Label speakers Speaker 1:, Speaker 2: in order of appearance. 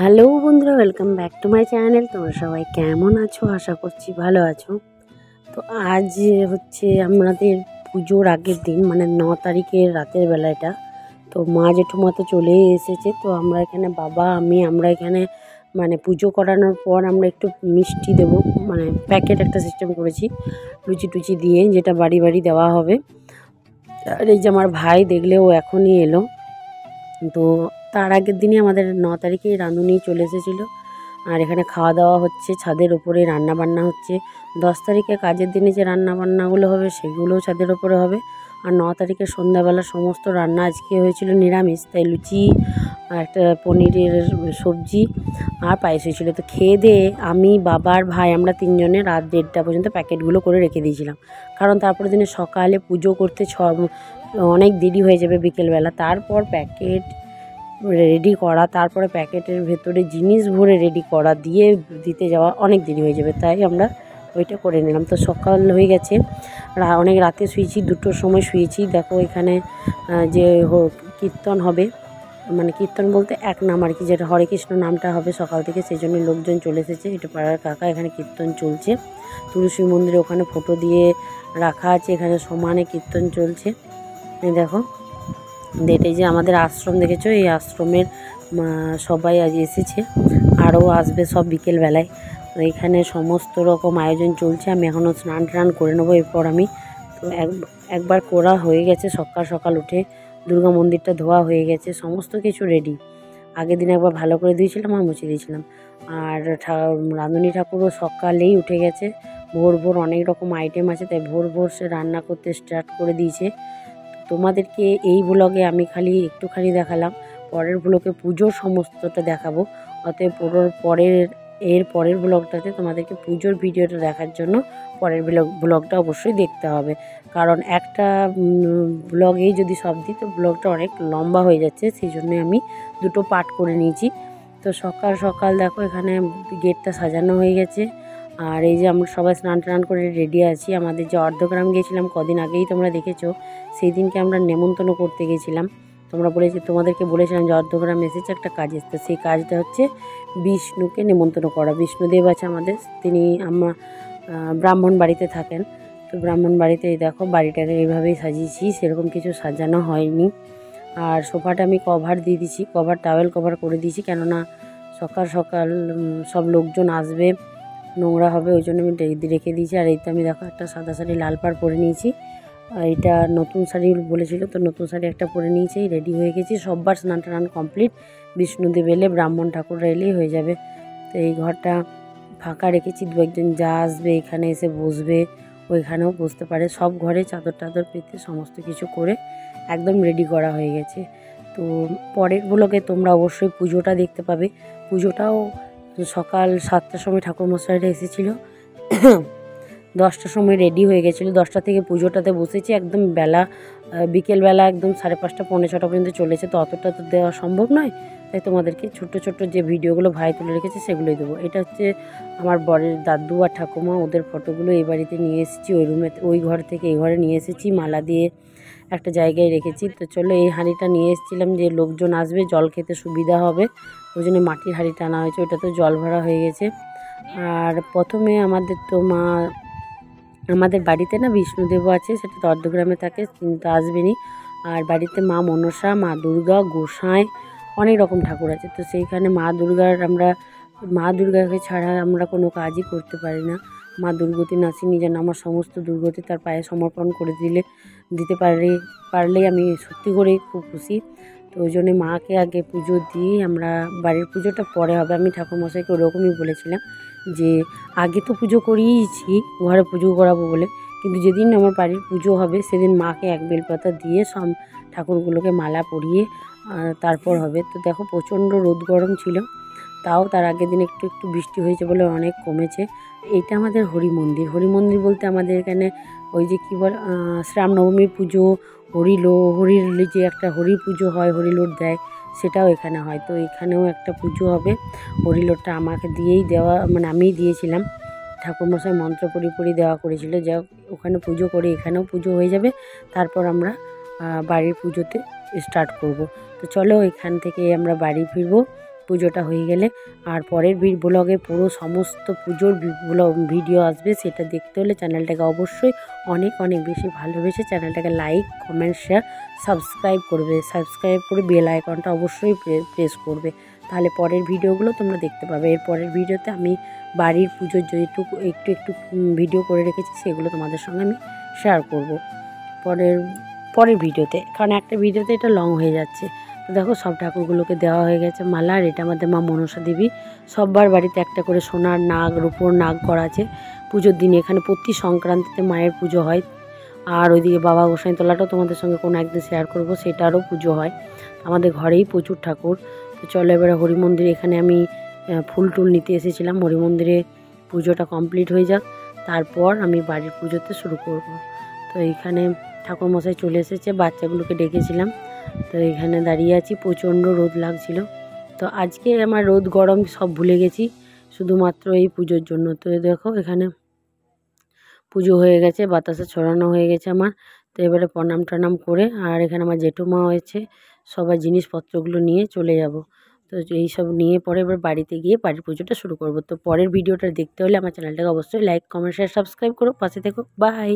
Speaker 1: Hello বন্ধুরা, welcome back to my channel. তোমরা সবাই কেমন আছো? আশা করছি ভালো আছো। তো আজ হচ্ছে আমাদের পুজোর আগের দিন, মানে 9 তারিখের রাতের বেলা এটা। তো মা জেঠুমা তো চলে এসেছে। তো আমরা এখানে বাবা আমরা এখানে মানে পুজো করানোর পর আমরা একটু মিষ্টি দেবো, মানে প্যাকেট একটা সিস্টেম করেছি লুচি টুচি দিয়ে, যেটা বাড়ি বাড়ি দেওয়া হবে। আর এই যে আমার ভাই, দেখলে ও এখনই এলো। তো তার আগের দিনই আমাদের 9 তারিখে রাঁধুনি চলে এসেছিলো। আর এখানে খাওয়া দাওয়া হচ্ছে, ছাদের ওপরে রান্না বান্না হচ্ছে। 10 তারিখে কাজের দিনে যে রান্না বান্নাগুলো হবে সেগুলোও ছাদের ওপরে হবে। আর 9 তারিখে সন্ধ্যাবেলা সমস্ত রান্না আজকে হয়েছিল নিরামিষ, তাই লুচি আর একটা পনিরের সবজি আর পায়েস হয়েছিল। তো খেয়ে দিয়ে আমি, বাবা আর ভাই, আমরা তিনজনে রাত 1:30 পর্যন্ত প্যাকেটগুলো করে রেখে দিয়েছিলাম। কারণ তারপরের দিনে সকালে পুজো করতে অনেক দেরি হয়ে যাবে বিকেলবেলা। তারপর প্যাকেট রেডি করা, তারপরে প্যাকেটের ভেতরে জিনিস ভরে রেডি করা, দিয়ে দিতে যাওয়া অনেক দেরি হয়ে যাবে, তাই আমরা ওইটা করে নিলাম। তো সকাল হয়ে গেছে, অনেক রাতে শুয়েছি, 2টোর সময় শুয়েছি। দেখো এখানে যে কীর্তন হবে, মানে কীর্তন বলতে এক নাম আর কি, যেটা হরে কৃষ্ণ নামটা হবে সকাল থেকে, সেই জন্য লোকজন চলে এসেছে। এটা পাড়ার কাকা, এখানে কীর্তন চলছে। তুলসী মন্দিরে ওখানে ফটো দিয়ে রাখা আছে, এখানে সমানে কীর্তন চলছে। দেখো এটাই যে আমাদের আশ্রম, দেখেছো? এই আশ্রমের সবাই আজ এসেছে, আরও আসবে সব বিকেলবেলায়। তো এখানে সমস্ত রকম আয়োজন চলছে। আমি এখনও স্নান টান করে নেবো এরপর আমি। তো একবার করা হয়ে গেছে, সকাল সকাল উঠে দুর্গা মন্দিরটা ধোয়া হয়ে গেছে, সমস্ত কিছু রেডি। আগের দিন একবার ভালো করে দিয়েছিলাম আর মুছে দিয়েছিলাম। আর রাঁধুনি ঠাকুরও সকালেই উঠে গেছে, ভোর ভোর অনেক রকম আইটেম আছে, তাই ভোর ভোর সে রান্না করতে স্টার্ট করে দিয়েছে। তোমাদেরকে এই ব্লগে আমি খালি একটুখানি দেখালাম, পরের ব্লগে পুজোর সমস্তটা দেখাবো। অতএব পরের ব্লগটাতে তোমাদেরকে পুজোর ভিডিওটা দেখার জন্য পরের ব্লগটা অবশ্যই দেখতে হবে। কারণ একটা ব্লগেই যদি সব দিই তো ব্লগটা অনেক লম্বা হয়ে যাচ্ছে, সেই জন্যই আমি 2টো পার্ট করে নিয়েছি। তো সকাল সকাল দেখো এখানে গেটটা সাজানো হয়ে গেছে। আর এই যে আমরা সবাই স্নান টান করে রেডি আছি। আমাদের যে অর্ধগ্রাম গিয়েছিলাম কদিন আগেই তোমরা দেখেছো, সেই দিনকে আমরা নেমন্তন্ন করতে গেছিলাম। তোমাদেরকে বলেছিলাম যে অর্ধগ্রাম এসেছে একটা কাজ এসছে, সেই কাজটা হচ্ছে বিষ্ণুকে নেমন্তন্ন করা। বিষ্ণুদেব আছে আমাদের, তিনি ব্রাহ্মণ বাড়িতে থাকেন। তো ব্রাহ্মণ বাড়িতে দেখো বাড়িটাকে এইভাবেই সাজিয়েছি, সেরকম কিছু সাজানো হয়নি। আর সোফাটা আমি কভার দিয়ে দিয়েছি, টাওয়েল কভার করে দিয়েছি, কেননা সকাল সকাল সব লোকজন আসবে, নোংরা হবে, ওই জন্য আমি রেখে দিয়েছি। আর এইটা আমি দেখো একটা সাদা শাড়ি লাল পাড় পরে নিয়েছি। আর এটা নতুন শাড়ি বলেছিল, তো নতুন শাড়ি একটা পরে নিয়েছি, রেডি হয়ে গেছি। সববার স্নান টান কমপ্লিট, বিষ্ণুদেব এলে, ব্রাহ্মণ ঠাকুররা এলেই হয়ে যাবে। তো এই ঘরটা ফাঁকা রেখেছি, 2-1 জন যা আসবে এখানে এসে বসবে, ওইখানেও বসতে পারে। সব ঘরে চাদর টাদর পেতে সমস্ত কিছু করে একদম রেডি করা হয়ে গেছে। তো পরের ব্লগে তোমরা অবশ্যই পুজোটা দেখতে পাবে। পুজোটাও সকাল 7টার সময় ঠাকুরমশাইরা এসেছিলো, 10টার সময় রেডি হয়ে গেছিলো। 10টা থেকে পুজোটাতে বসেছি, একদম বিকেলবেলা একদম 5:30 পৌনে 6টা পর্যন্ত চলেছে। তো অতটা তো দেওয়া সম্ভব নয়, তাই তোমাদেরকে ছোট্ট ছোট্ট যে ভিডিওগুলো ভাই তুলে রেখেছে সেগুলোই দেবো। এটা হচ্ছে আমার বরের দাদু আর ঠাকুমা, ওদের ফটোগুলো এই বাড়িতে নিয়ে এসেছি, ওই ঘর থেকে এই ঘরে নিয়ে এসেছি, মালা দিয়ে একটা জায়গায় রেখেছি। তো চলো, এই হাঁড়িটা নিয়ে এসেছিলাম যে লোকজন আসবে, জল খেতে সুবিধা হবে, ওই জন্য মাটির হাঁড়িটা আনা হয়েছে। ওইটা তো জল ভরা হয়ে গেছে। আর প্রথমে আমাদের বাড়িতে না বিষ্ণুদেবও আছে, সেটা তো অর্ধগ্রামে থাকে, কিন্তু আসবেনি। আর বাড়িতে মা মনসা, মা দুর্গা, গোসাঁই, অনেক রকম ঠাকুর আছে। তো সেইখানে মা দুর্গাকে ছাড়া আমরা কোনো কাজই করতে পারি না। মা দুর্গতি নাসিনী যেন আমার সমস্ত দুর্গতি তার পায়ে সমর্পণ করে দিতে পারলেই আমি সত্যি করেই খুব খুশি। তো ওই জন্যে মাকে আগে পুজো দিয়ে আমরা বাড়ির পুজোটা পরে হবে। আমি ঠাকুরমশাইকে ওরকমই বলেছিলাম যে আগে তো পুজো করিয়েছি, ঘরে পুজো করাবো বলে, কিন্তু যেদিন আমার বাড়ির পুজো হবে সেদিন মাকে এক বেলপাতা দিয়ে সব ঠাকুরগুলোকে মালা পরিয়ে তারপর হবে। তো দেখো প্রচণ্ড রোদ গরম ছিল, তাও তার আগের দিন একটু একটু বৃষ্টি হয়েছে বলে অনেক কমেছে। এইটা আমাদের হরি মন্দির বলতে আমাদের এখানে ওই যে কী বল, শ্রীরামনবমীর পুজো, হরির যে একটা হরি পুজো হয়, হরিলোট দেয়, সেটাও এখানে হয়। তো এখানেও একটা পুজো হবে, হরিলোটটা আমাকে দিয়েই দেওয়া, মানে আমিই দিয়েছিলাম। ঠাকুরমশাই মন্ত্র পড়ি দেওয়া করেছিল, যা ওখানে পুজো করে এখানেও পুজো হয়ে যাবে। তারপর আমরা বাড়ির পুজোতে স্টার্ট করব। তো চলো এখান থেকে আমরা বাড়ি ফিরবো। পুজোটা হয়ে গেলে। আর পরের ব্লগে পুরো সমস্ত পুজোর ভিডিও আসবে, সেটা দেখতে হলে চ্যানেলটাকে অবশ্যই অনেক অনেক বেশি ভালোবেসে চ্যানেলটাকে লাইক, কমেন্ট, শেয়ার, সাবস্ক্রাইব করবে। সাবস্ক্রাইব করে বেল আইকনটা অবশ্যই প্রেস করবে, তাহলে পরের ভিডিওগুলো তোমরা দেখতে পাবে। এর পরের ভিডিওতে আমি বাড়ির পুজোর যেটুকু একটু ভিডিও করে রেখেছি সেগুলো তোমাদের সঙ্গে আমি শেয়ার করব পরের ভিডিওতে, কারণ একটা ভিডিওতে এটা লং হয়ে যাচ্ছে। তো দেখো সব ঠাকুরগুলোকে দেওয়া হয়ে গেছে মালা। আর এটা আমাদের মা মনসা দেবী, সববার বাড়িতে একটা করে সোনার নাগ, রূপোর নাগ করা আছে পুজোর দিনে। এখানে প্রতি সংক্রান্তিতে মায়ের পুজো হয়। আর ওইদিকে বাবা গোসাইতলাটাও তোমাদের সঙ্গে কোনো একদিন শেয়ার করব, সেটারও পুজো হয়। আমাদের ঘরেই প্রচুর ঠাকুর। তো চলো এবারে হরি মন্দিরে, এখানে আমি ফুল টুল নিতে এসেছিলাম। হরি মন্দিরে পুজোটা কমপ্লিট হয়ে যাক, তারপর আমি বাড়ির পুজোতে শুরু করব। তো এইখানে ঠাকুরমশাই চলে এসেছে, বাচ্চাগুলোকে ডেকেছিলাম। তো এখানে দাঁড়িয়ে আছি, প্রচণ্ড রোদ লাগছিল। তো আজকে আমার রোদ গরম সব ভুলে গেছি, শুধুমাত্র এই পুজোর জন্য। তো দেখো এখানে পুজো হয়ে গেছে, বাতাসে ছড়ানো হয়ে গেছে আমার। তো এবারে প্রণাম টনাম করে, আর এখানে আমার জেঠুমা হয়েছে, সবার জিনিসপত্রগুলো নিয়ে চলে যাব। তো এই সব নিয়ে পরে এবার বাড়িতে গিয়ে বাড়ির পুজোটা শুরু করব। তো পরের ভিডিওটা দেখতে হলে আমার চ্যানেলটাকে অবশ্যই লাইক, কমেন্ট, শেয়ার, সাবস্ক্রাইব করো, পাশে থেকো। বাই।